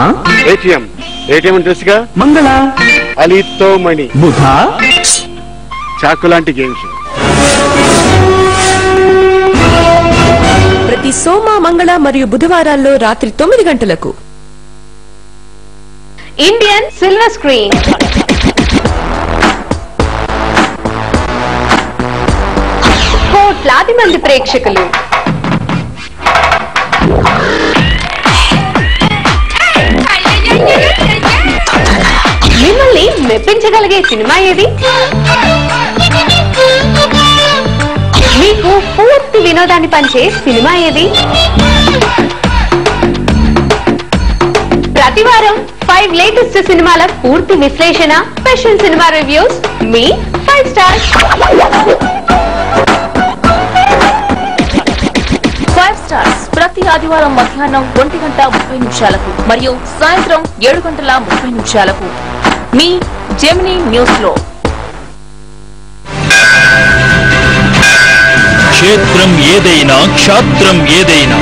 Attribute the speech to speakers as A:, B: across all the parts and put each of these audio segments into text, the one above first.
A: Soma
B: ATM ATM తెలుసుగా
A: మంగళ
B: అలీతో మణి
A: బుధ
B: చాకు లాంటి గేమ్స్
C: ప్రతి సోమ మంగళ మరియు బుధవారాల్లో రాత్రి 9 గంటలకు
D: ఇండియన్ సిల్వర్ స్క్రీన్ కోట్లాది మంది ప్రేక్షకులు మిమ్మల్ని మెప్పించగలిగే సినిమా ఏది? మీకు పూర్తి వినోదాన్ని పంచే సినిమా ఏది? ప్రతివారం 5 లేటెస్ట్ సినిమాల పూర్తి విశ్లేషణ, స్పెషల్ సినిమా రివ్యూస్ మీ 5 స్టార్స్.
E: 5 స్టార్స్ ప్రతి ఆదివారం మధ్యాహ్నం 1:30 మరియు సాయంత్రం 7:30 మీ జెమినీ న్యూస్ లో.
F: క్షేత్రం ఏదైనా క్షాత్రం ఏదైనా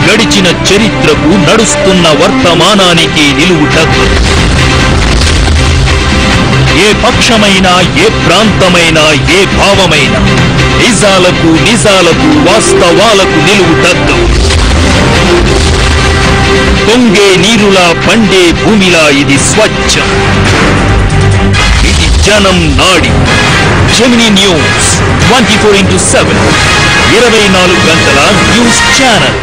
F: గడిచిన చరిత్రకు నడుస్తున్న వర్తమానానికి నిలువుటద్దు. ఏ పక్షమైనా ఏ ప్రాంతమైనా ఏ భావమైనా నిజాలకు వాస్తవాలకు నిలువుటద్దు. పొంగే నీరులా పండే భూమిలా ఇది స్వచ్ఛం. ఇది జనం నాడి. జెమినీ న్యూస్ 24/7 24 గంటల న్యూస్ ఛానల్.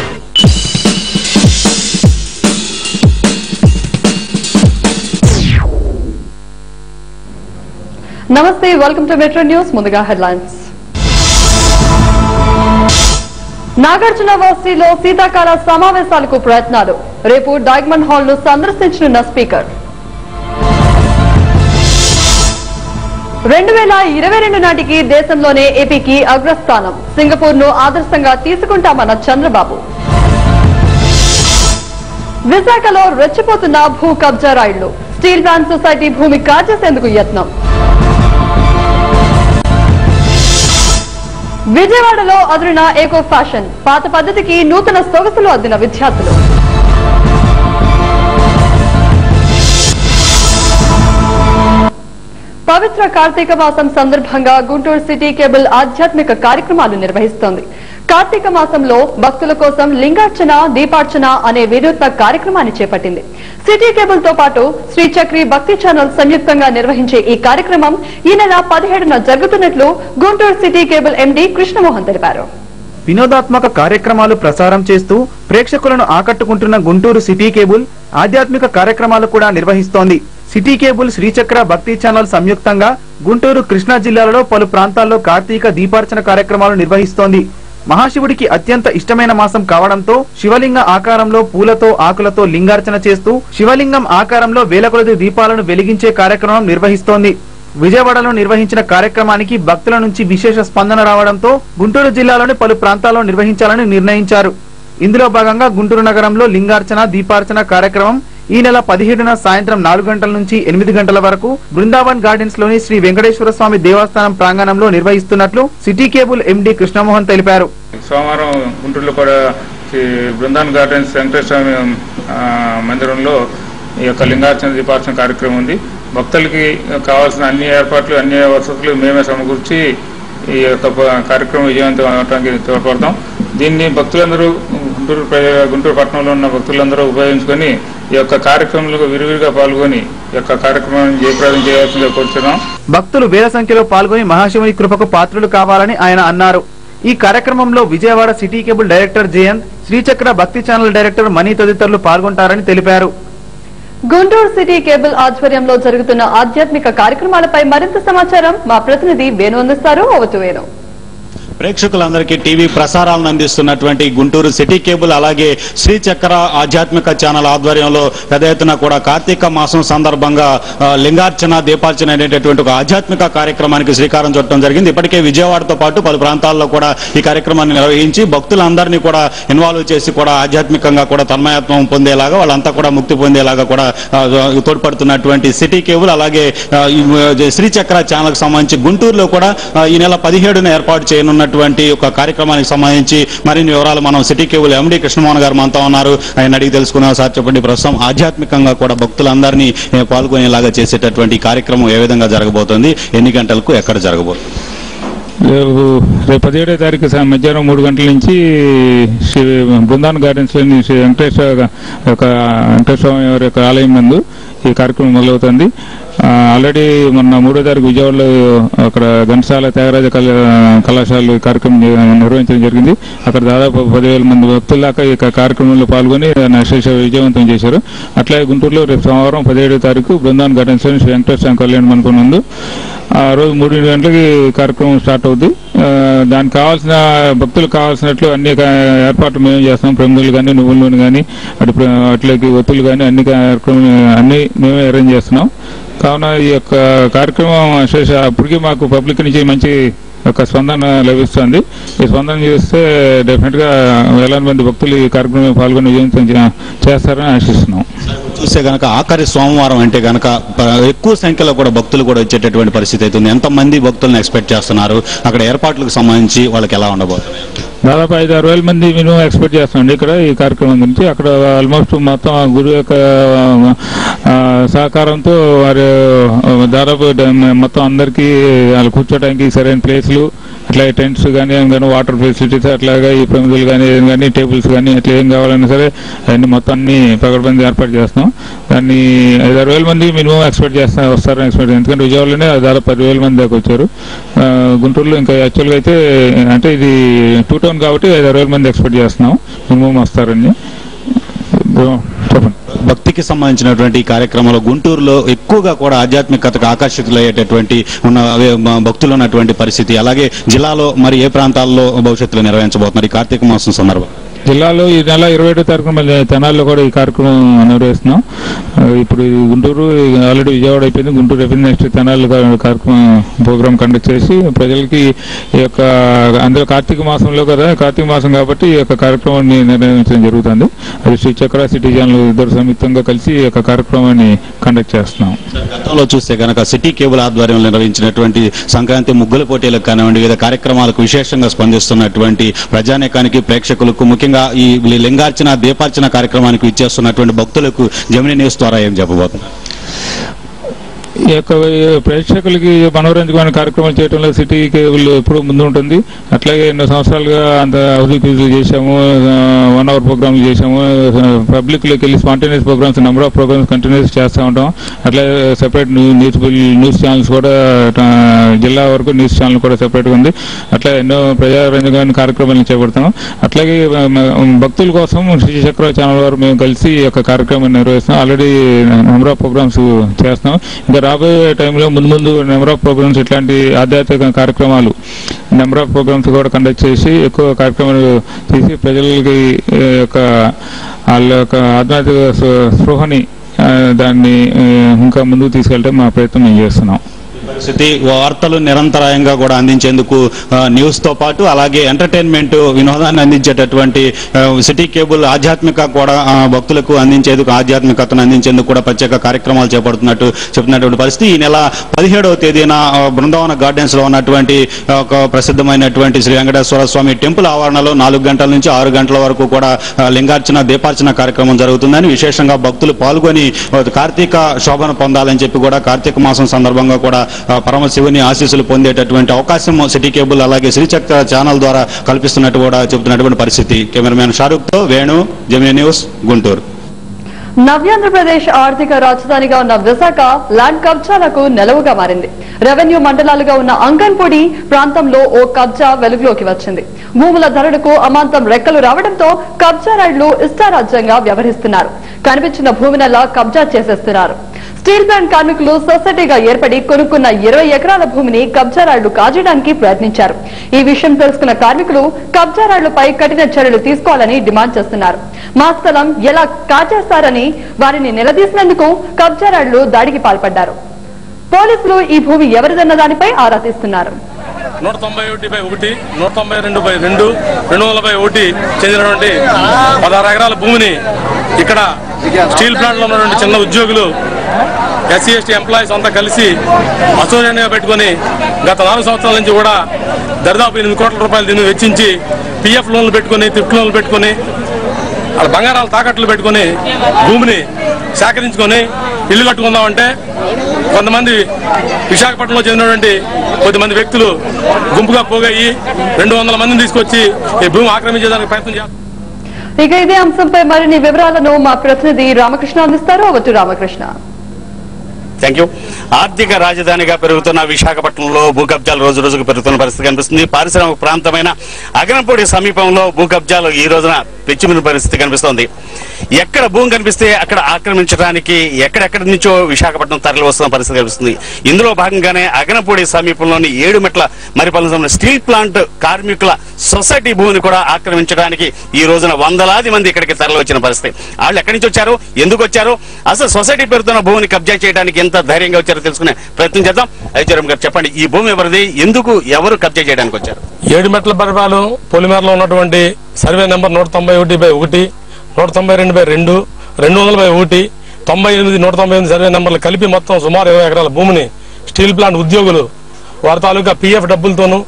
G: నమస్తే, వెల్కమ్ టు మెట్రో న్యూస్. ముందుగా హెడ్లైన్స్. నాగార్జున వర్సిటీలో శీతాకాల సమావేశాలకు ప్రయత్నాలు. రేపు డైమండ్ హాల్ ను సందర్శించనున్న స్పీకర్. 2022 నాటికి దేశంలోనే ఏపీకి అగ్రస్థానం. సింగపూర్ ను ఆదర్శంగా తీసుకుంటామన్న చంద్రబాబు. విశాఖలో రెచ్చిపోతున్న భూ కబ్జా రైళ్లు. స్టీల్ ప్లాంట్ సొసైటీ భూమి కాజేసేందుకు యత్నం. విజయవాడలో అదిరిన ఏకో ఫ్యాషన్. పాత పద్ధతికి నూతన సొగసులు అద్దిన విద్యార్థులు. పవిత్ర కార్తీక మాసం సందర్భంగా గుంటూరు సిటీ కేబుల్ ఆధ్యాత్మిక కార్యక్రమాలు నిర్వహిస్తోంది. కార్తీక మాసంలో భక్తుల కోసం లింగార్చన, దీపార్చన అనే వినూత్న కార్యక్రమాన్ని చేపట్టింది. సిటీ కేబుల్ తో పాటు శ్రీచక్రి భక్తి ఛానల్ సంయుక్తంగా నిర్వహించే ఈ కార్యక్రమం ఈ నెల 17న జరుగుతున్నట్లు Guntur city cable MD Krishnamohan తెలిపారు.
A: వినోదాత్మక కార్యక్రమాలు ప్రసారం చేస్తూ ప్రేక్షకులను ఆకట్టుకుంటున్న గుంటూరు సిటీ కేబుల్ ఆధ్యాత్మిక కార్యక్రమాలు కూడా నిర్వహిస్తోంది. సిటీ కేబుల్ శ్రీచక్ర భక్తి ఛానల్ సంయుక్తంగా గుంటూరు, కృష్ణా జిల్లాలలో పలు ప్రాంతాల్లో కార్తీక దీపార్చన కార్యక్రమాలు నిర్వహిస్తోంది. మహాశివుడికి అత్యంత ఇష్టమైన మాసం కావడంతో శివలింగ ఆకారంలో పూలతో, ఆకులతో లింగార్చన చేస్తూ శివలింగం ఆకారంలో వేల కొలది దీపాలను వెలిగించే కార్యక్రమం నిర్వహిస్తోంది. విజయవాడలో నిర్వహించిన కార్యక్రమానికి భక్తుల నుంచి విశేష స్పందన రావడంతో గుంటూరు జిల్లాలోని పలు ప్రాంతాల్లో నిర్వహించాలని నిర్ణయించారు. ఇందులో భాగంగా గుంటూరు నగరంలో లింగార్చన, దీపార్చన కార్యక్రమం ఈ నెల 17న సాయంత్రం 4 గంటల నుంచి 8 గంటల వరకు బృందావన్ గార్డెన్స్ లోని శ్రీ వెంకటేశ్వర స్వామి దేవస్థానం ప్రాంగణంలో నిర్వహిస్తున్నట్లు సిటీ కేబుల్ ఎండీ కృష్ణమోహన్ తెలిపారు.
H: సోమవారం గుంటూరులో కూడా బృందావన్ గార్డెన్స్ వెంకటేశ్వర స్వామి మందిరంలో ఈ యొక్క లింగార్చన, దీపార్చన కార్యక్రమం ఉంది. భక్తులకి కావాల్సిన అన్ని ఏర్పాట్లు, అన్ని వసతులు మేమే సమకూర్చి ఈ యొక్క కార్యక్రమం విజయవంతం అవడానికి తోడ్పడతాం. దీన్ని భక్తులందరూ గుంటూరు పట్టణంలో ఉన్న భక్తులందరూ ఉపయోగించుకొని ఈ యొక్క కార్యక్రమంలో విరివిరిగా పాల్గొని ఈ యొక్క కార్యక్రమాన్ని జయప్రదం చేయాల్సిందిగా కోరుతున్నాం.
A: భక్తులు వేల సంఖ్యలో పాల్గొని మహాశివుని కృపకు పాత్రులు కావాలని ఆయన అన్నారు. ఈ కార్యక్రమంలో Vijayawada city cable director Jayant, Srichakra Bhakti channel director మణి తదితరులు పాల్గొంటారని తెలిపారు.
G: గుంటూరు సిటీ కేబుల్ ఆధ్వర్యంలో జరుగుతున్న ఆధ్యాత్మిక కార్యక్రమాలపై మరింత సమాచారం మా ప్రతినిధి వేణు అందిస్తారు. Over to Venu.
I: ప్రేక్షకులందరికీ టీవీ ప్రసారాలను అందిస్తున్నటువంటి గుంటూరు సిటీ కేబుల్ అలాగే శ్రీచక్ర ఆధ్యాత్మిక ఛానల్ ఆధ్వర్యంలో పెద్ద ఎత్తున కూడా కార్తీక మాసం సందర్భంగా లింగార్చన, దీపార్చన అనేటటువంటి ఒక ఆధ్యాత్మిక కార్యక్రమానికి శ్రీకారం చుట్టడం జరిగింది. ఇప్పటికే విజయవాడతో పాటు పలు ప్రాంతాల్లో కూడా ఈ కార్యక్రమాన్ని నిర్వహించి భక్తులందరినీ కూడా ఇన్వాల్వ్ చేసి కూడా ఆధ్యాత్మికంగా కూడా తన్మయత్వం పొందేలాగా, వాళ్ళంతా కూడా ముక్తి పొందేలాగా కూడా తోడ్పడుతున్నటువంటి సిటీ కేబుల్ అలాగే శ్రీచక్ర ఛానల్ కి సంబంధించి గుంటూరులో కూడా ఈ నెల 17న ఏర్పాటు చేయనున్న చేస్తున్నటువంటి ఒక కార్యక్రమానికి సంబంధించి మరిన్ని వివరాలు మనం సిటీ కేబుల్ ఎండి కృష్ణమోహన్ గారు మనతో ఉన్నారు. ఆయన అడిగి తెలుసుకున్నాం. సార్ చెప్పండి, ప్రస్తుతం ఆధ్యాత్మికంగా కూడా భక్తులందరినీ పాల్గొనేలాగా చేసేటటువంటి కార్యక్రమం ఏ విధంగా జరగబోతోంది, ఎన్ని గంటలకు ఎక్కడ జరగబోతుంది?
H: రేపు 17వ తారీఖు మధ్యాహ్నం 3 గంటల నుంచి శ్రీ బృందావన్ గార్డెన్స్ లోని శ్రీ వెంకటేశ్వర స్వామి వారి యొక్క ఆలయం నందు ఈ కార్యక్రమం మొదలవుతుంది. ఆల్రెడీ మొన్న 3వ తారీఖు విజయవాడలో అక్కడ ఘంటసాల త్యాగరాజ కళాశాల కార్యక్రమం నిర్వహించడం జరిగింది. అక్కడ దాదాపు 10,000 మంది భక్తుల దాకా ఈ కార్యక్రమంలో పాల్గొని విజయవంతం చేశారు. అట్లాగే గుంటూరులో రేపు సోమవారం 17వ తారీఖు బృందావన్ గార్డెన్స్ లోని శ్రీ వెంకటేశ్వర స్వామి కళ్యాణ మండపం నందు ఆ రోజు 3 గంటలకి కార్యక్రమం స్టార్ట్ అవుద్ది. దానికి కావాల్సిన భక్తులకు కావాల్సినట్లు అన్ని ఏర్పాట్లు మేము చేస్తాం. ప్రమిదలు కానీ, నువ్వుల నూనె కానీ, అట్లకి ఒత్తులు కానీ అన్ని మేమే అరేంజ్ చేస్తున్నాం. కావున ఈ యొక్క కార్యక్రమం అప్పటికీ మాకు పబ్లిక్ నుంచి మంచి ఒక స్పందన లభిస్తుంది. ఈ స్పందన చేస్తే డెఫినెట్ గా వేలాది మంది భక్తులు ఈ కార్యక్రమంలో పాల్గొని విజయవంతం చేస్తారని ఆశిస్తున్నాం.
I: చూస్తే గనక ఆఖరి సోమవారం అంటే గనక ఎక్కువ సంఖ్యలో కూడా భక్తులు కూడా వచ్చేటటువంటి పరిస్థితి అవుతుంది. ఎంతమంది భక్తులను ఎక్స్పెక్ట్ చేస్తున్నారు? అక్కడ ఏర్పాట్లకు సంబంధించి వాళ్ళకి ఎలా ఉండబోతుంది?
H: దాదాపు 5-6 వేల మంది మినిమం ఎక్స్పెక్ట్ చేస్తున్నాండి ఇక్కడ ఈ కార్యక్రమం గురించి. అక్కడ ఆల్మోస్ట్ మొత్తం గురువు యొక్క సహకారంతో వారు దాదాపు మొత్తం అందరికీ వాళ్ళు కూర్చోడానికి సరైన ప్లేస్లు, అట్లాగే టెంట్స్ కానీ వాటర్ ఫెసిలిటీస్, అట్లాగే ఈ ప్రమిదలు కానీ టేబుల్స్ కానీ అట్లా ఏం కావాలన్నా సరే అవన్నీ మొత్తం అన్ని పగడబంది ఏర్పాటు చేస్తాం. దాన్ని 5-6 వేల మంది మినిమం ఎక్స్పెక్ట్ వస్తారని ఎక్స్పెక్ట్. ఎందుకంటే విజయవాడలోనే దాదాపు 10,000 మంది దాకా వచ్చారు. గుంటూరులో ఇంకా యాక్చువల్గా అయితే అంటే ఇది 2 టౌన్ కాబట్టి 5-6 వేల మంది ఎక్స్పెక్ట్ చేస్తున్నాం మినిమం వస్తారని. చెప్పండి.
I: భక్తికి సంబంధించినటువంటి కార్యక్రమంలో గుంటూరులో ఎక్కువగా కూడా ఆధ్యాత్మికతకు ఆకర్షితులయ్యేటటువంటి భక్తులు ఉన్నటువంటి పరిస్థితి, అలాగే జిల్లాలో మరి ఏ ప్రాంతాల్లో భవిష్యత్తులో నిర్వహించబోతున్నారు ఈ కార్తీక మాసం సందర్భం?
H: జిల్లాలో ఈ నెల 27వ తారీఖున మళ్ళీ తెనాలిలో కూడా ఈ కార్యక్రమం నిర్వహిస్తున్నాం. ఇప్పుడు గుంటూరు ఆల్రెడీ విజయవాడ అయిపోయింది, గుంటూరు అయిపోయింది. నెక్స్ట్ తెనాలి కార్యక్రమం ప్రోగ్రామ్ కండక్ట్ చేసి ప్రజలకి ఈ యొక్క అందులో కార్తీక మాసంలో కదా, కార్తీక మాసం కాబట్టి ఈ యొక్క కార్యక్రమాన్ని నిర్వహించడం జరుగుతుంది. అది శ్రీ చక్ర సిటీ ఛానల్ ఇద్దరు సంయుక్తంగా కలిసి ఈ యొక్క కార్యక్రమాన్ని కండక్ట్ చేస్తున్నాం.
I: గతంలో చూస్తే కనుక సిటీ కేబుల్ ఆధ్వర్యంలో నిర్వహించినటువంటి సంక్రాంతి ముగ్గుల పోటీలకు కానివ్వండి, వివిధ కార్యక్రమాలకు విశేషంగా స్పందిస్తున్నటువంటి ప్రజానేకానికి, ప్రేక్షకులకు, ముఖ్యంగా ఈ లింగార్చన దీపార్చన కార్యక్రమానికి ఇచ్చేస్తున్నటువంటి భక్తులకు జెమినీ న్యూస్ ద్వారా ఏం చెప్పబోతున్నారు?
H: ఈ యొక్క ప్రేక్షకులకి మనోరంజకమైన కార్యక్రమాలు చేయడంలో సిటీ కేబుల్ ఎప్పుడూ ముందు ఉంటుంది. అట్లాగే ఎన్నో సంవత్సరాలుగా అంత హౌస్ క్విజ్లు చేశాము, 1 అవర్ ప్రోగ్రామ్లు చేశాము. పబ్లిక్లోకి వెళ్ళి spontaneous programs, number of programs continuous చేస్తూ ఉంటాం. అట్లాగే సెపరేట్ న్యూస్ ఛానల్స్ కూడా జిల్లా వరకు న్యూస్ ఛానల్ కూడా సెపరేట్గా ఉంది. అట్లా ఎన్నో ప్రజారంజకమైన కార్యక్రమాలను చేపడతాం. అట్లాగే భక్తుల కోసం శ్రీ చక్ర ఛానల్ వారు మేము కలిసి ఈ యొక్క కార్యక్రమాన్ని నిర్వహిస్తాం. ఆల్రెడీ నెంబర్ ఆఫ్ ప్రోగ్రామ్స్ చేస్తాం. ఇంకా రాబోయే టైంలో ముందు నెంబర్ ఆఫ్ ప్రోగ్రామ్స్ ఇట్లాంటి ఆధ్యాత్మిక కార్యక్రమాలు నెంబర్ ఆఫ్ ప్రోగ్రామ్స్ కూడా కండక్ట్ చేసి ఎక్కువ కార్యక్రమాలు చేసి ప్రజలకి యొక్క వాళ్ళ యొక్క ఆధ్యాత్మిక స్పృహని దాన్ని ఇంకా ముందుకు తీసుకెళ్ళడం మా ప్రయత్నం మేము చేస్తున్నాం.
I: పరిస్థితి వార్తలు నిరంతరాయంగా కూడా అందించేందుకు న్యూస్ తో పాటు అలాగే ఎంటర్టైన్మెంట్ వినోదాన్ని అందించేటటువంటి సిటీ కేబుల్ ఆధ్యాత్మిక కూడా భక్తులకు అందించేందుకు ఆధ్యాత్మికతను అందించేందుకు కూడా ప్రత్యేక కార్యక్రమాలు చేపడుతున్నట్టు చెప్తున్నటువంటి పరిస్థితి. ఈ నెల 17వ తేదీన బృందావన గార్డెన్స్ లో ఉన్నటువంటి ఒక ప్రసిద్ధమైనటువంటి శ్రీ వెంకటేశ్వర స్వామి టెంపుల్ ఆవరణలో 4 గంటల నుంచి 6 గంటల వరకు కూడా లింగార్చన దీపార్చన కార్యక్రమం జరుగుతుందని, విశేషంగా భక్తులు పాల్గొని కార్తీక శోభను పొందాలని చెప్పి కూడా కార్తీక మాసం సందర్భంగా కూడా పరమశివుని ఆశీస్సులు పొందేటటువంటి అవకాశం సిటీ కేబుల్ అలాగే శ్రీచక్ర ఛానల్ ద్వారా కల్పిస్తున్నట్టు కూడా చెబుతున్నటువంటి పరిస్థితి. కెమెరామెన్ షారుఖ్ తో వేణు, జెమినీ న్యూస్, గుంటూరు.
G: నవ్యాంధ్రప్రదేశ్ ఆర్థిక రాజధానిగా ఉన్న విశాఖ ల్యాండ్ కబ్జాలకు నెలవుగా మారింది. రెవెన్యూ మండలాలుగా ఉన్న అంగన్పూడి ప్రాంతంలో ఓ కబ్జా వెలుగులోకి వచ్చింది. భూముల ధరలకు అమాంతం రెక్కలు రావడంతో కబ్జారాళ్లు ఇష్టారాజ్యంగా వ్యవహరిస్తున్నారు. కనిపించిన భూమినల్లా కబ్జా చేసేస్తున్నారు. స్టీల్ ప్లాంట్ కార్మికులు సొసైటీగా ఏర్పడి కొనుక్కున్న 20 ఎకరాల భూమిని కబ్జారాళ్లు కాజేయడానికి ప్రయత్నించారు. ఈ విషయం తెలుసుకున్న కార్మికులు కబ్జారాళ్లపై కఠిన చర్యలు తీసుకోవాలని డిమాండ్ చేస్తున్నారు. మా స్థలం ఎలా కాజేస్తారని వారిని నిలదీసినందుకు కబ్జారాళ్లు దాడికి పాల్పడ్డారు. పోలీసులు ఈ భూమి ఎవరిదన్న దానిపై ఆరా తీస్తున్నారు.
J: 191/1, 192/2, 240/1 చెందినటువంటి 16 ఎకరాల భూమిని ఇక్కడ స్టీల్ ప్లాంట్ లో ఉన్నటువంటి చిన్న ఉద్యోగులు, SC ST ఎంప్లాయీస్ అంతా కలిసి అసోసియేషన్గా పెట్టుకుని గత 4 సంవత్సరాల నుంచి కూడా దరిదాపు 8 కోట్ల రూపాయలు దీన్ని వెచ్చించి పిఎఫ్ లోన్లు పెట్టుకుని థిఫ్ట్ లోన్లు పెట్టుకుని వాళ్ళ బంగారాలు తాకట్లు పెట్టుకుని భూమిని సేకరించుకొని ఇల్లు కట్టుకుందామంటే కొంతమంది విశాఖపట్నంలో చెందినటువంటి కొద్దిమంది వ్యక్తులు గుంపుగా పోగయ్యి 200 మందిని తీసుకొచ్చి ఈ భూమి ఆక్రమించేదానికి ప్రయత్నం చేస్తారు.
G: ఇక ఇదే అంశంపై మరిన్ని వివరాలను మా ప్రతినిధి రామకృష్ణ అందిస్తారు. అవతు రామకృష్ణ.
I: Thank you. ఆర్థిక రాజధానిగా పెరుగుతున్న విశాఖపట్నంలో భూ కబ్జాలు రోజు రోజుకు పెరుగుతున్న పరిస్థితి కనిపిస్తుంది. పారిశ్రామిక ప్రాంతమైన అగనంపూడి సమీపంలో భూ కబ్జాలు ఈ రోజున పెచ్చుమిన పరిస్థితి కనిపిస్తోంది. ఎక్కడ భూమి కనిపిస్తే అక్కడ ఆక్రమించడానికి ఎక్కడెక్కడి నుంచో విశాఖపట్నం తరలి వస్తున్న పరిస్థితి కనిపిస్తుంది. ఇందులో భాగంగానే అగనపూడి సమీపంలోని 7 మెట్ల మరిపల్లి స్టీల్ ప్లాంట్ కార్మికుల సొసైటీ భూమిని కూడా ఆక్రమించడానికి ఈ రోజున వందలాది మంది ఇక్కడికి తరలి వచ్చిన పరిస్థితి. వాళ్ళు ఎక్కడి నుంచి వచ్చారు, ఎందుకు వచ్చారు, అసలు సొసైటీ పెరుగుతున్న భూమిని కబ్జా చేయడానికి ఎంత ధైర్యంగా వచ్చారో తెలుసుకునే ప్రయత్నం చేద్దాం. ఐచరం గారు చెప్పండి, ఈ భూమి ఎవరిది, ఎందుకు ఎవరు కబ్జా చేయడానికి వచ్చారు?
J: 7 మెట్ల పరిపాలన పొలిమేరలో ఉన్నటువంటి సర్వే నెంబర్ 191/1, 192/2, 200/1, 98, 198 సర్వే నెంబర్లు కలిపి మొత్తం సుమారు 20 ఎకరాల భూమిని స్టీల్ ప్లాంట్ ఉద్యోగులు వారి తాలూకా పిఎఫ్ డబ్బులతోనూ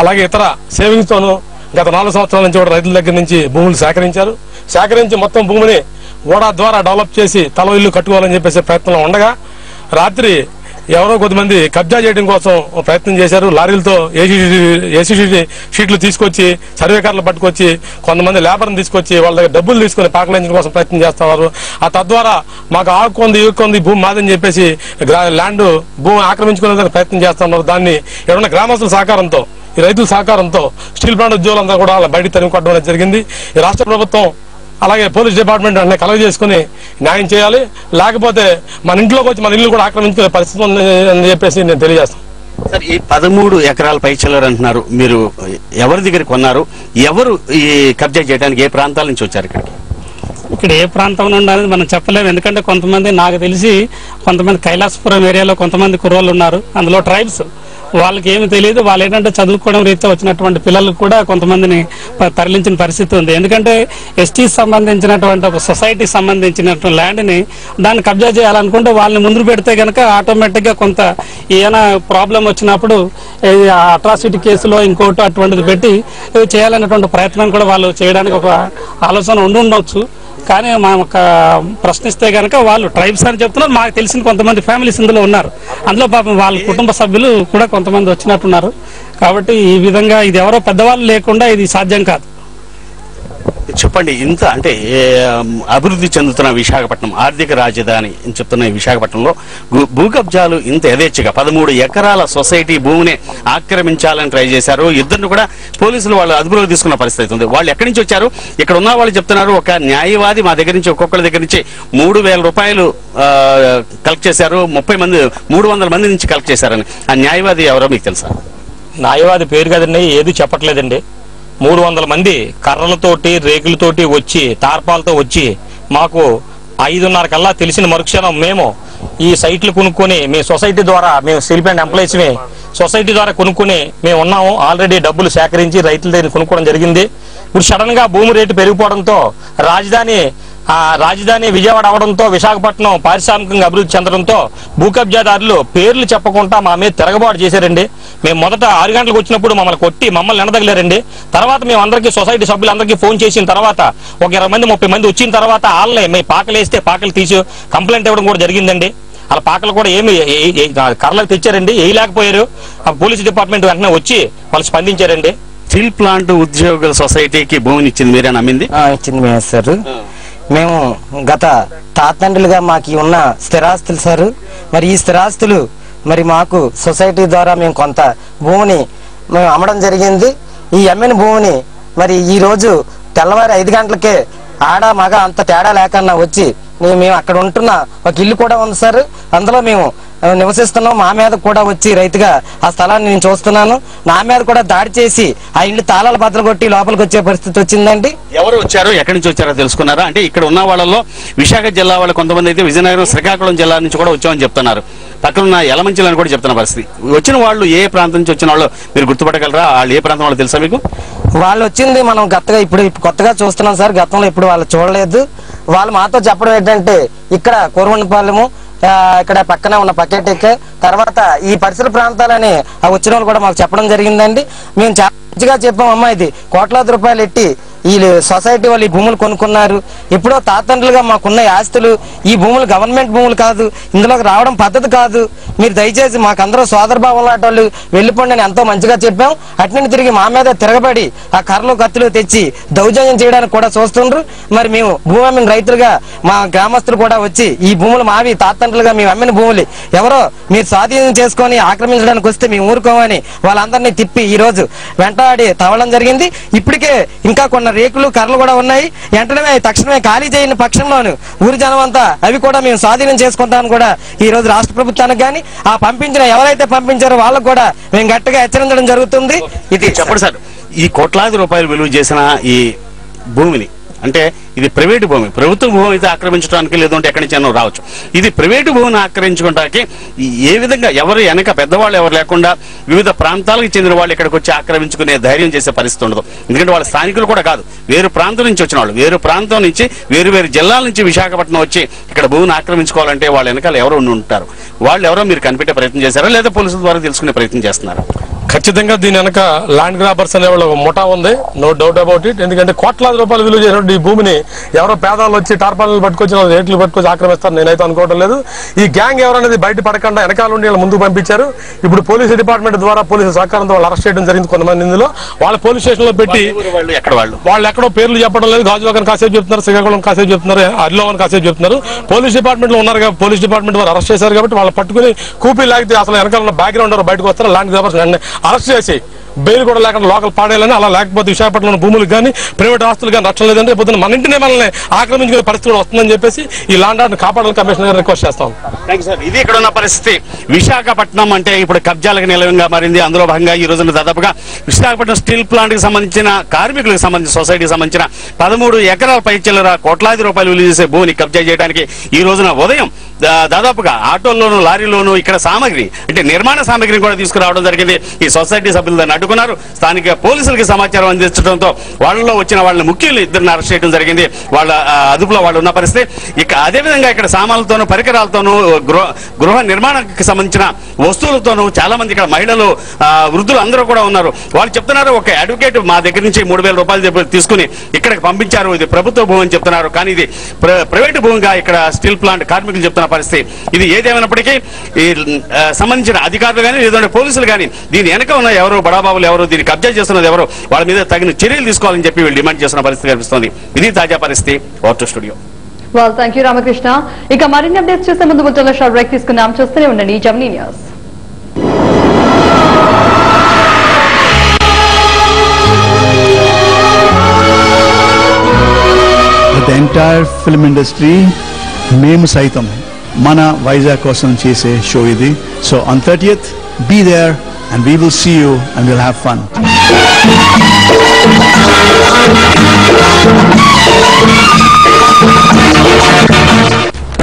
J: అలాగే ఇతర సేవింగ్స్ తోనూ గత 4 సంవత్సరాల నుంచి కూడా రైతుల దగ్గర నుంచి భూములు సేకరించి మొత్తం భూమిని ఓడా ద్వారా డెవలప్ చేసి తల ఇల్లు కట్టుకోవాలని చెప్పేసి ప్రయత్నంలో ఉండగా రాత్రి ఎవరో కొద్దిమంది కబ్జా చేయడం కోసం ప్రయత్నం చేశారు. లారీలతో ఏసీసీ షీట్లు తీసుకొచ్చి సర్వేకారులు పట్టుకొచ్చి కొంతమంది లేబర్ని తీసుకొచ్చి వాళ్ళ దగ్గర డబ్బులు తీసుకుని పాకలించడం కోసం ప్రయత్నం చేస్తున్నారు. ఆ తద్వారా మాకు ఆకుంది భూమి మాదని చెప్పేసి ల్యాండ్ భూమి ఆక్రమించుకునే ప్రయత్నం చేస్తున్నారు. దాన్ని ఎవరైనా గ్రామస్తుల సహకారంతో, ఈ రైతుల సహకారంతో స్టీల్ ప్లాంట్ ఉద్యోగులంతా కూడా బయట తరిమి కొట్టడం జరిగింది. ఈ రాష్ట్ర ప్రభుత్వం అలాగే పోలీస్ డిపార్ట్మెంట్ అన్నీ కలెక్ట్ చేసుకుని న్యాయం చేయాలి, లేకపోతే మన ఇంట్లోకి వచ్చి మన ఇల్లు కూడా ఆక్రమించుకునే పరిస్థితి ఉందని చెప్పేసి నేను తెలియజేస్తాను.
I: సార్, ఈ 13 ఎకరాల పై చిల్లర అంటున్నారు, మీరు ఎవరి దగ్గర కొన్నారు, ఎవరు ఈ కబ్జా చేయడానికి ఏ ప్రాంతాల నుంచి వచ్చారు ఇక్కడికి?
K: ఇక్కడ ఏ ప్రాంతంలో ఉండాలని మనం చెప్పలేము. ఎందుకంటే కొంతమంది నాకు తెలిసి కొంతమంది కైలాసపురం ఏరియాలో కొంతమంది కుర్రోళ్ళు ఉన్నారు, అందులో ట్రైబ్స్, వాళ్ళకి ఏమి తెలియదు. వాళ్ళు ఏంటంటే చదువుకోవడం రీత్యా వచ్చినటువంటి పిల్లలకు కూడా కొంతమందిని తరలించిన పరిస్థితి ఉంది. ఎందుకంటే ఎస్టీకి సంబంధించినటువంటి ఒక సొసైటీకి సంబంధించినటువంటి ల్యాండ్ని దాన్ని కబ్జా చేయాలనుకుంటే వాళ్ళని ముందు పెడితే కనుక ఆటోమేటిక్గా కొంత ఏమైనా ప్రాబ్లం వచ్చినప్పుడు అట్రాసిటీ కేసులో ఇంకోటి అటువంటిది పెట్టి చేయాలనేటువంటి ప్రయత్నం కూడా వాళ్ళు చేయడానికి ఒక ఆలోచన ఉండొచ్చు. కానీ మా ప్రశ్నిస్తే కనుక వాళ్ళు ట్రైబ్స్ అని చెప్తున్నారు. మాకు తెలిసిన కొంతమంది ఫ్యామిలీస్ ఇందులో ఉన్నారు, అందులో పాపం వాళ్ళ కుటుంబ సభ్యులు కూడా కొంతమంది వచ్చినట్టున్నారు. కాబట్టి ఈ విధంగా ఇది ఎవరో పెద్దవాళ్ళు లేకుండా ఇది సాధ్యం కాదు.
I: చెప్పండి, ఇంత అంటే అభివృద్ధి చెందుతున్న విశాఖపట్నం, ఆర్థిక రాజధాని అని చెప్తున్న విశాఖపట్నంలో భూ కబ్జాలు ఇంత యథేచ్ఛగా 13 ఎకరాల సొసైటీ భూమిని ఆక్రమించాలని ట్రై చేశారు. ఇద్దరిని కూడా పోలీసులు వాళ్ళు అదుపులోకి తీసుకున్న పరిస్థితి ఉంది. వాళ్ళు ఎక్కడి నుంచి వచ్చారు? ఇక్కడ ఉన్న వాళ్ళు చెప్తున్నారు, ఒక న్యాయవాది మా దగ్గర నుంచి ఒక్కొక్కరి దగ్గర నుంచి 3,000 రూపాయలు కలెక్ట్ చేశారు, 300 మంది నుంచి కలెక్ట్ చేశారని. ఆ న్యాయవాది ఎవరో మీకు తెలుసా?
L: న్యాయవాది పేరు కదండి, ఏది చెప్పట్లేదండి. 300 మంది కర్రలతోటి రేకులతోటి వచ్చి తార్పాలతో వచ్చి మాకు 5:30 కల్లా తెలిసిన మరుక్షణం మేము ఈ సైట్లు కొనుక్కొని మీ సొసైటీ ద్వారా, మేము స్టీల్ ప్లాంట్ ఎంప్లాయీస్ సొసైటీ ద్వారా కొనుక్కుని మేము ఉన్నాము. ఆల్రెడీ డబ్బులు సేకరించి రైతుల దగ్గర కొనుక్కోవడం జరిగింది. ఇప్పుడు సడన్ గా భూమి రేటు పెరిగిపోవడంతో రాజధాని విజయవాడ అవడంతో విశాఖపట్నం పారిశ్రామికంగా అభివృద్ధి చెందడంతో భూ కబ్జాదారులు పేర్లు చెప్పకుండా మా మీద తిరగబాటు చేశారండి. మేము మొదట 6 గంటలకు వచ్చినప్పుడు మమ్మల్ని కొట్టి మమ్మల్ని నిలదగలేరండి. తర్వాత మేము అందరికీ సొసైటీ సభ్యులందరికీ ఫోన్ చేసిన తర్వాత ఒక 20 మంది 30 మంది వచ్చిన తర్వాత వాళ్ళే మేము పాకలు వేస్తే పాకలు తీసి కంప్లైంట్ ఇవ్వడం కూడా జరిగిందండి. వాళ్ళ పాకలు కూడా ఏమి కర్రలకు తెచ్చారండి, వేయలేకపోయారు. పోలీస్ డిపార్ట్మెంట్ వెంటనే వచ్చి వాళ్ళు స్పందించారండి.
I: స్టీల్ ప్లాంట్ ఉద్యోగుల సొసైటీకి భూమిని ఇచ్చింది మీరే నమ్మింది?
M: ఇచ్చింది మేము సార్. మేము గత తాతండ్రులుగా మాకు ఉన్న స్థిరాస్తులు సార్. మరి ఈ స్థిరాస్తులు మరి మాకు సొసైటీ ద్వారా మేము కొంత భూమిని మేము అమ్మడం జరిగింది. ఈ అమ్మిన భూమిని మరి ఈ రోజు తెల్లవారి 5 గంటలకే ఆడ మగ అంత తేడా లేకన్నా వచ్చి మేము అక్కడ ఉంటున్న ఒక ఇల్లు కూడా ఉంది సార్, అందులో మేము నివసిస్తున్నాం. మా మీద కూడా వచ్చి రైతుగా ఆ స్థలాన్ని నేను చూస్తున్నాను. నా మీద కూడా దాడి చేసి ఆ ఇల్లు తాళాలు బద్దలు కొట్టి లోపలికి వచ్చే పరిస్థితి వచ్చిందండి.
I: ఎవరు వచ్చారు, ఎక్కడి నుంచి వచ్చారో తెలుసుకున్నారా? అంటే ఇక్కడ ఉన్న వాళ్ళలో విశాఖ జిల్లా వాళ్ళు కొంతమంది అయితే విజయనగరం, శ్రీకాకుళం జిల్లా నుంచి కూడా వచ్చామని చెప్తున్నారు. పక్కనున్న యలమంచిలని కూడా చెప్తున్న పరిస్థితి. వచ్చిన వాళ్ళు ఏ ప్రాంతం నుంచి వచ్చిన వాళ్ళు మీరు గుర్తుపట్టగలరా? వాళ్ళు ఏ ప్రాంతం వాళ్ళు తెలుసా మీకు?
M: వాళ్ళు వచ్చింది మనం ఇప్పుడు కొత్తగా చూస్తున్నాం సార్. గతంలో ఇప్పుడు వాళ్ళు చూడలేదు. వాళ్ళు మాతో చెప్పడం ఏంటంటే ఇక్కడ కోరవండపాలెము, ఇక్కడ పక్కనే ఉన్న పక్కెటెక్క, తర్వాత ఈ పరిసర ప్రాంతాలని వచ్చిన వాళ్ళు కూడా మాకు చెప్పడం జరిగిందండి. మేము చాలా మంచిగా చెప్పాం, అమ్మా ఇది కోట్లాది రూపాయలు ఎట్టి ఈ సొసైటీ వాళ్ళు ఈ భూములు కొనుక్కున్నారు, ఎప్పుడో తాతండ్రులుగా మాకున్న ఆస్తులు, ఈ భూములు గవర్నమెంట్ భూములు కాదు, ఇందులోకి రావడం పద్ధతి కాదు, మీరు దయచేసి మాకందరూ సోదర భావం లాంటి వాళ్ళు వెళ్ళిపోండి అని ఎంతో మంచిగా చెప్పాం. అట్నుండి తిరిగి మా మీద తిరగబడి ఆ కర్రలు కత్తులు తెచ్చి దౌర్జన్యం చేయడానికి కూడా చూస్తుండ్రు. మరి మేము భూమి అమ్మిన రైతులుగా మా గ్రామస్తులు కూడా వచ్చి ఈ భూములు మావి, తాతండ్రులుగా మేము అమ్మిన భూములు ఎవరో మీరు స్వాధీనం చేసుకొని ఆక్రమించడానికి వస్తే మేము ఊరుకోమని వాళ్ళందరినీ తిప్పి ఈ రోజు వెంటాడి తవ్వడం జరిగింది. ఇప్పటికే ఇంకా కొన్ని రేకులు కర్రలు కూడా ఉన్నాయి. వెంటనే తక్షణమే ఖాళీ చేయని పక్షంలోను ఊరి జనం అంతా అవి కూడా మేము స్వాధీనం చేసుకుంటామని కూడా ఈ రోజు రాష్ట్ర ప్రభుత్వానికి కానీ ఆ పంపించిన ఎవరైతే పంపించారో వాళ్ళకు కూడా మేము గట్టిగా హెచ్చరించడం జరుగుతుంది.
N: ఇది చెప్పండి సార్, ఈ కోట్లాది రూపాయలు విలువ చేసిన ఈ భూమిని, అంటే ఇది ప్రైవేటు భూమి, ప్రభుత్వ భూమి అయితే ఆక్రమించడానికి లేదంటే ఎక్కడి నుంచి రావచ్చు, ఇది ప్రైవేటు భూమిని ఆక్రమించుకోవడానికి ఏ విధంగా ఎవరు వెనక పెద్దవాళ్ళు ఎవరు లేకుండా వివిధ ప్రాంతాలకు చెందిన వాళ్ళు ఇక్కడికి వచ్చి ఆక్రమించుకునే ధైర్యం చేసే పరిస్థితి ఉండదు. ఎందుకంటే వాళ్ళ స్థానికులు కూడా కాదు, వేరు ప్రాంతం నుంచి వచ్చిన వాళ్ళు, వేరు ప్రాంతం నుంచి వేరు జిల్లాల నుంచి విశాఖపట్నం వచ్చి ఇక్కడ భూమిని ఆక్రమించుకోవాలంటే వాళ్ళ వెనకాల ఎవరు ఉంటారు, వాళ్ళు ఎవరో మీరు కనిపెట్టే ప్రయత్నం చేశారా లేదా పోలీసుల ద్వారా తెలుసుకునే ప్రయత్నం చేస్తున్నారా?
J: ఖచ్చితంగా దీని వెనక ల్యాండ్ గ్రాబర్స్ అనే వాళ్ళ ముఠా ఉంది, నో డౌట్ అబౌట్ ఇట్. ఎందుకంటే కోట్లాది రూపాయలు విలువ చేసినటువంటి ఈ భూమిని ఎవరో పేదవాళ్ళు వచ్చి టార్పాలను పట్టుకొచ్చి రేట్లు పట్టుకొచ్చి ఆక్రమిస్తారు నేనైతే అనుకోవడం లేదు. ఈ గ్యాంగ్ ఎవరనేది బయట పడకుండా వెనకాల నుండి వీళ్ళు ముందుకు పంపించారు. ఇప్పుడు పోలీసు డిపార్ట్మెంట్ ద్వారా పోలీసు సహకారంతో వాళ్ళు అరెస్ట్ చేయడం జరిగింది. కొంతమంది ఇందులో వాళ్ళ పోలీస్ స్టేషన్ లో పెట్టి వాళ్ళు ఎక్కడో పేర్లు చెప్పడం లేదు, గాజువాకని కాసేపు చెప్తున్నారు, శ్రీకాకుళం కాసేపు చెప్తున్నారు, అర్లోవని కాసేపు చెప్తున్నారు. పోలీస్ డిపార్ట్మెంట్ లో ఉన్నారు కాబట్టి పోలీస్ డిపార్ట్మెంట్ వారు అరెస్ట్ చేశారు కాబట్టి వాళ్ళు పట్టుకుని కూపీ లాగితే అసలు వెనకాల ఉన్న బ్యాక్గ్రౌండ్ బయటకు వస్తారు. ల్యాండ్ గ్రాబర్స్ అరెస్ట్ చేసి బెయిల్ కూడా లేకుండా లోకల్ పాడేయాలని, అలా లేకపోతే విశాఖపట్నంలో భూములకు కానీ ప్రైవేట్ ఆస్తులు కానీ రక్షణ లేదంటే పొద్దున మన ఇంటినే మనల్ని ఆక్రమించుకునే పరిస్థితి కూడా వస్తుందని చెప్పేసి ఈ ల్యాండ్ ఆర్డర్ కాపాడాలని కమిషనర్ గారు రిక్వెస్ట్ చేస్తాం.
N: ఇది ఇక్కడ ఉన్న పరిస్థితి. విశాఖపట్నం అంటే ఇప్పుడు కబ్జాలకు నిలయంగా మారింది. అందులో భాగంగా ఈ రోజున దాదాపుగా విశాఖపట్నం స్టీల్ ప్లాంట్ కి సంబంధించిన కార్మికులకు సంబంధించిన సొసైటీకి సంబంధించిన 13 ఎకరాల పైచిల్లర కోట్లాది రూపాయలు విలువ చేసే భూమిని కబ్జా చేయడానికి ఈ రోజున ఉదయం దాదాపుగా ఆటోల్లోను లారీలోను ఇక్కడ సామగ్రి అంటే నిర్మాణ సామగ్రిని కూడా తీసుకురావడం జరిగింది. ఈ సొసైటీ సభ్యులు దాన్ని అడ్డుకున్నారు. స్థానిక పోలీసులకి సమాచారం అందించడంతో వాళ్ళలో వచ్చిన వాళ్ళని ముఖ్యులు ఇద్దరిని అరెస్ట్ చేయడం జరిగింది. వాళ్ళ అదుపులో వాళ్ళు ఉన్న పరిస్థితి. ఇక అదేవిధంగా ఇక్కడ సామాన్లతోనూ పరికరాలతోనూ గృహ నిర్మాణానికి సంబంధించిన వస్తువులతోనూ చాలా మంది ఇక్కడ మహిళలు వృద్ధులు అందరూ కూడా ఉన్నారు. వాళ్ళు చెప్తున్నారు ఒక అడ్వకేట్ మా దగ్గర నుంచి 3,000 రూపాయలు తీసుకుని ఇక్కడికి పంపించారు, ఇది ప్రభుత్వ భూమి అని చెప్తున్నారు, కానీ ఇది ప్రైవేటు భూమిగా ఇక్కడ స్టీల్ ప్లాంట్ కార్మికులు చెప్తున్న పరిస్థితి. ఇది ఏదేమైనప్పటికీ ఈ సంబంధించిన అధికారులు కానీ లేదంటే పోలీసులు కానీ దీని వెనక ఉన్న ఎవరు బడాబాబులు ఎవరు దీన్ని కబ్జా చేస్తున్నది ఎవరు వాళ్ళ మీద తగిన చర్యలు తీసుకోవాలని చెప్పి వీళ్ళు డిమాండ్ చేస్తున్న పరిస్థితి కనిపిస్తుంది. ఇది తాజా పరిస్థితి. వార్తా స్టూడియో.
G: Thank you Ramakrishna. ఇక మరిన్ని అప్డేట్స్ చూసే ముందు బుట్టలో షార్ట్ బ్రేక్ తీసుకున్నాం. చూస్తూనే ఉండండి Gemini news.
O: The entire film industry మేము సైతం మన వైజాగ్ కోసం చేసే షో ఇది. So on 30th be there and we will see you and we'll have fun.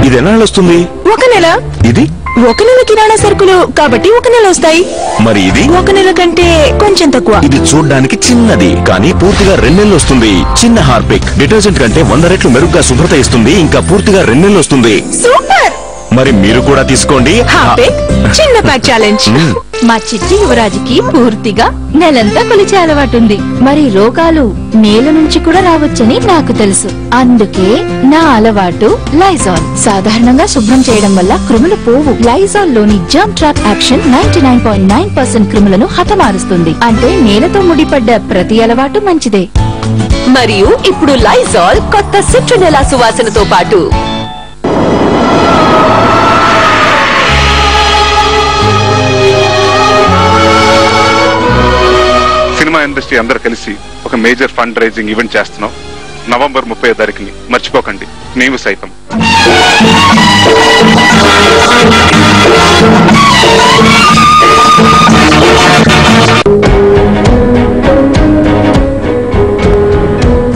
F: ఇది ఎన్ని నెలలు వస్తుంది?
C: ఒక నెల.
F: ఇది
C: ఒక నెల కిరాణా సరుకులు కాబట్టి ఒక నెల వస్తాయి.
F: మరి ఇది
C: ఒక నెల కంటే కొంచెం తక్కువ.
F: ఇది చూడ్డానికి చిన్నది కానీ పూర్తిగా 2 నెలలు వస్తుంది. చిన్న హార్పిక్ డిటర్జెంట్ కంటే 100 రెట్లు మెరుగ్గా శుభ్రత ఇస్తుంది, ఇంకా పూర్తిగా 2 నెలలు వస్తుంది.
C: సూపర్.
F: మరి మీరు కూడా తీసుకోండి
C: హార్పిక్ చిన్న ప్యాక్ ఛాలెంజ్.
P: మా చిట్టి యువరాజుకి పూర్తిగా నెలంతా కొలిచే అలవాటు ఉంది. మరి రోగాలు నేల నుంచి కూడా రావచ్చని నాకు తెలుసు. అందుకే నా అలవాటు లైజాల్. సాధారణంగా శుభ్రం చేయడం వల్ల క్రిములు పోవు. లైజాల్ లోని జర్మ్ ట్రాప్ యాక్షన్ 99.9% క్రిములను హతమారుస్తుంది. అంటే నేలతో ముడిపడ్డ ప్రతి అలవాటు మంచిదే.
C: మరియు ఇప్పుడు లైజాల్ కొత్త సిట్రునెలా సువాసనతో పాటు
Q: సినిమా ఇండస్ట్రీ అందరూ కలిసి ఒక మేజర్ ఫండ్ రైజింగ్ ఈవెంట్ చేస్తున్నాం. నవంబర్ 30వ తారీఖుని మర్చిపోకండి, మేము సైతం.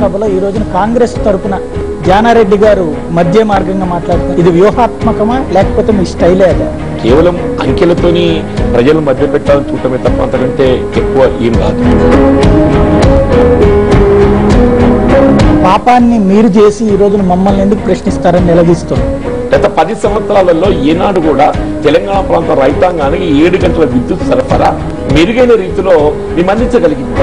R: సభలో ఈ రోజున కాంగ్రెస్ తరపున జానారెడ్డి గారు మధ్య మార్గంగా మాట్లాడుతున్నారు. ఇది వ్యూహాత్మకమా లేకపోతే మీ స్టైలే అదా?
S: కేవలం అంకెలతోని ప్రజలు మధ్య పెట్టాలని చూడటమే తప్ప అంతకంటే ఎక్కువ ఏం కాదు.
R: పాపాన్ని మీరు చేసి ఈ రోజున మమ్మల్ని ఎందుకు ప్రశ్నిస్తారని నిలదీస్తుంది.
S: గత 10 సంవత్సరాలలో ఏనాడు కూడా తెలంగాణ ప్రాంత రైతాంగానికి 7 గంటల విద్యుత్ సరఫరా మెరుగైన రీతిలో మేము అందించగలిగింది.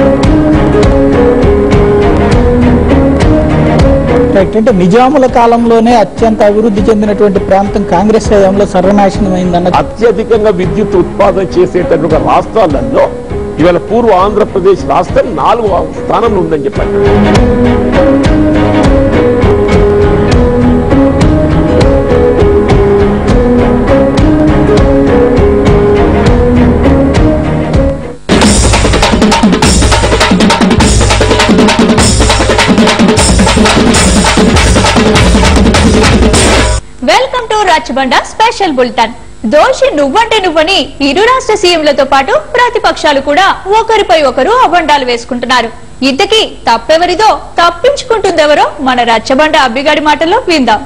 R: అంటే నిజాముల కాలంలోనే అత్యంత అభివృద్ధి చెందినటువంటి ప్రాంతం కాంగ్రెస్ హయాంలో సర్వనాశనమైందన్న.
S: అత్యధికంగా విద్యుత్ ఉత్పాదన చేసేటటువంటి రాష్ట్రాలలో ఇవాళ పూర్వ ఆంధ్రప్రదేశ్ రాష్ట్రం 4వ స్థానంలో ఉందని చెప్పారు.
D: Welcome to Rachabanda special bulletin. దోషి నువ్వంటే నువ్వని ఇరు రాష్ట్ర సీఎంలతో పాటు ప్రతిపక్షాలు కూడా ఒకరిపై ఒకరు అబండాలు వేసుకుంటున్నారు. ఇంతకీ తప్పెవరిదో తప్పించుకుంటుందెవరో మన రచ్చబండ అబ్బిగాడి మాటల్లో విందాం.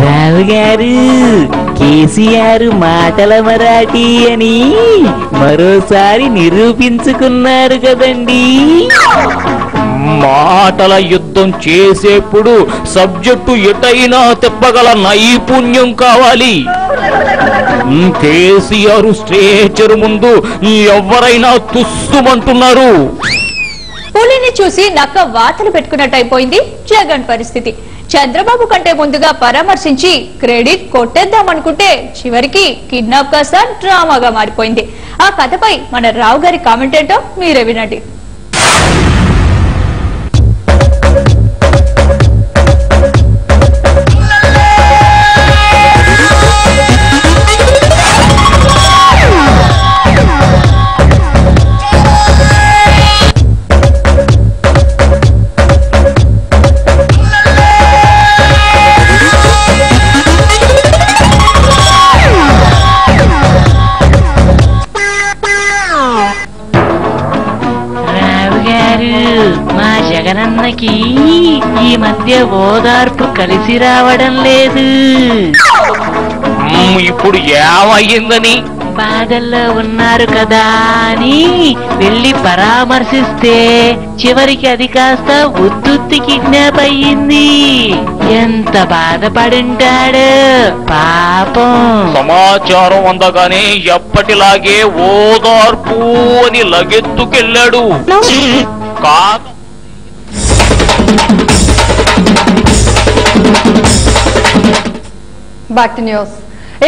T: రావు గారు, కేసీఆర్ మాటల మరాఠీ అని మరోసారి నిరూపించుకున్నారు కదండి.
L: మాటల యుద్ధం చేసేప్పుడు సబ్జెక్టు ఎటైనా తిప్పగల నైపుణ్యం కావాలి. కేసీఆర్ స్ట్రేచర్ ముందు ఎవరైనా తుస్సుమంటున్నారు.
D: పులిని చూసి నక్క వాతలు పెట్టుకున్నట్టయిపోయింది జగన్ పరిస్థితి. చంద్రబాబు కంటే ముందుగా పరామర్శించి క్రెడిట్ కొట్టేద్దామనుకుంటే చివరికి కిడ్నాప్ కాస్త డ్రామాగా మారిపోయింది. ఆ కథపై మన రావు గారి కామెంట్ ఏంటో మీరే వినండి.
T: జగనన్నకి ఈ మధ్య ఓదార్పు కలిసి రావడం లేదు.
L: ఇప్పుడు ఏమయ్యిందని
T: బాధల్లో ఉన్నారు కదా అని వెళ్ళి పరామర్శిస్తే చివరికి అది కాస్త ఉత్తుత్తి కిడ్నాప్ అయ్యింది. ఎంత బాధపడుంటాడు పాపం.
L: సమాచారం అందగానే ఎప్పటిలాగే ఓదార్పు అని లగెత్తుకెళ్ళాడు.
G: Back to news.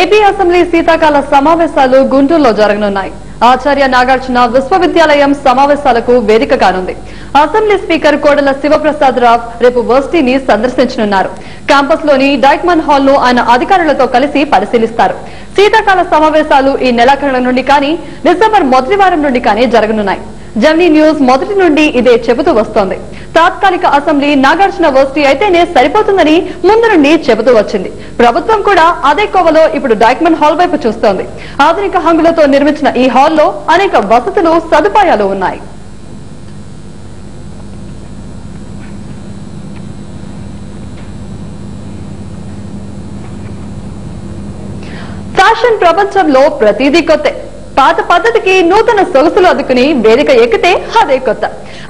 G: AP assembly శీతాకాల సమావేశాలు గుంటూరులో జరగనున్నాయి. ఆచార్య నాగార్జున విశ్వవిద్యాలయం సమావేశాలకు వేదిక కానుంది. అసెంబ్లీ స్పీకర్ కోడెల శివప్రసాద్ రావు రేపు వర్సిటీని సందర్శించనున్నారు. క్యాంపస్ లోని డైక్మన్ హాల్ ను ఆయన అధికారులతో కలిసి పరిశీలిస్తారు. శీతాకాల సమావేశాలు ఈ నెలాఖరు నుండి కానీ డిసెంబర్ మొదటి వారం నుండి కానీ జరగనున్నాయి. జెమినీ న్యూస్ మొదటి నుండి ఇదే చెబుతూ వస్తోంది. తాత్కాలిక అసెంబ్లీ నాగార్జున వర్సిటీ అయితేనే సరిపోతుందని ముందు నుండి చెబుతూ వచ్చింది. ప్రభుత్వం కూడా అదే కోవలో ఇప్పుడు డైక్మన్ హాల్ వైపు చూస్తోంది. ఆధునిక హంగులతో నిర్మించిన ఈ హాల్లో అనేక వసతులు సదుపాయాలు ఉన్నాయి. ఫ్యాషన్ ప్రపంచంలో ప్రతిదీ కొత్తే. పాత పద్ధతికి నూతన సొగసులు అదుకుని వేదిక ఎక్కితే అదే కొత్త.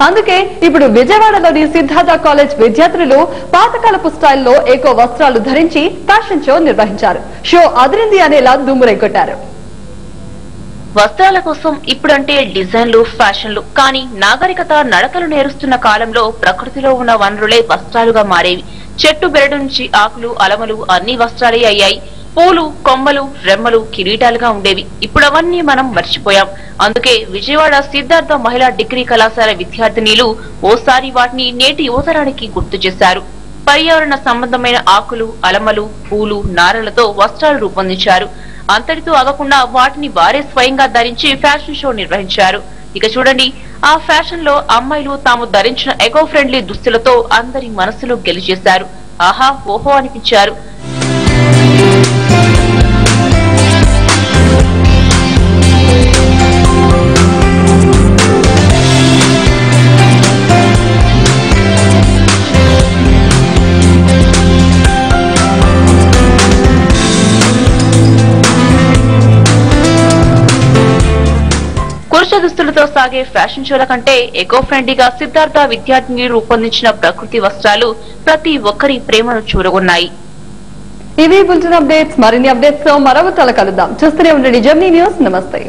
G: అందుకే ఇప్పుడు విజయవాడలోని సిద్ధార్థ కాలేజ్ విద్యార్థులు పాతకాలపు స్టైల్లో ఏకో వస్త్రాలు ధరించి ఫ్యాషన్ షో నిర్వహించారు. షో అదిరింది అనేలా దుమ్మురేగొట్టారు.
E: వస్త్రాల కోసం ఇప్పుడంటే డిజైన్లు, ఫ్యాషన్లు, కానీ నాగరికత నడకలు నేరుస్తున్న కాలంలో ప్రకృతిలో ఉన్న వనరులే వస్త్రాలుగా మారేవి. చెట్టు బెరడు నుంచి ఆకులు, అలమలు అన్ని వస్త్రాలే అయ్యాయి. పూలు, కొమ్మలు, రెమ్మలు కిరీటాలుగా ఉండేవి. ఇప్పుడు అవన్నీ మనం మర్చిపోయాం. అందుకే విజయవాడ సిద్ధార్థ మహిళా డిగ్రీ కళాశాల విద్యార్థినీలు ఓసారి వాటిని నేటి యువతరానికి గుర్తు చేశారు. పర్యావరణ సంబంధమైన ఆకులు, అలమలు, పూలు, నారలతో వస్త్రాలు రూపొందించారు. అంతటితో ఆగకుండా వాటిని వారే స్వయంగా ధరించి ఫ్యాషన్ షో నిర్వహించారు. ఇక చూడండి, ఆ ఫ్యాషన్ లో అమ్మాయిలు తాము ధరించిన ఎకో ఫ్రెండ్లీ దుస్తులతో అందరి మనసులో గెలిచేశారు. ఆహా ఓహో అనిపించారు. పురుష దుస్తులతో సాగే ఫ్యాషన్ షోల కంటే ఎకో ఫ్రెండ్లీగా సిద్ధార్థ విద్యార్థిని రూపొందించిన ప్రకృతి వస్త్రాలు ప్రతి ఒక్కరి ప్రేమను చూరగొన్నాయి.
G: ఇవి బులెటిన్ అప్డేట్స్. మరిన్ని అప్డేట్స్ తో మరొక తల కలుద్దాం. చూస్తూనే ఉండండి జెమినీ న్యూస్. నమస్తే.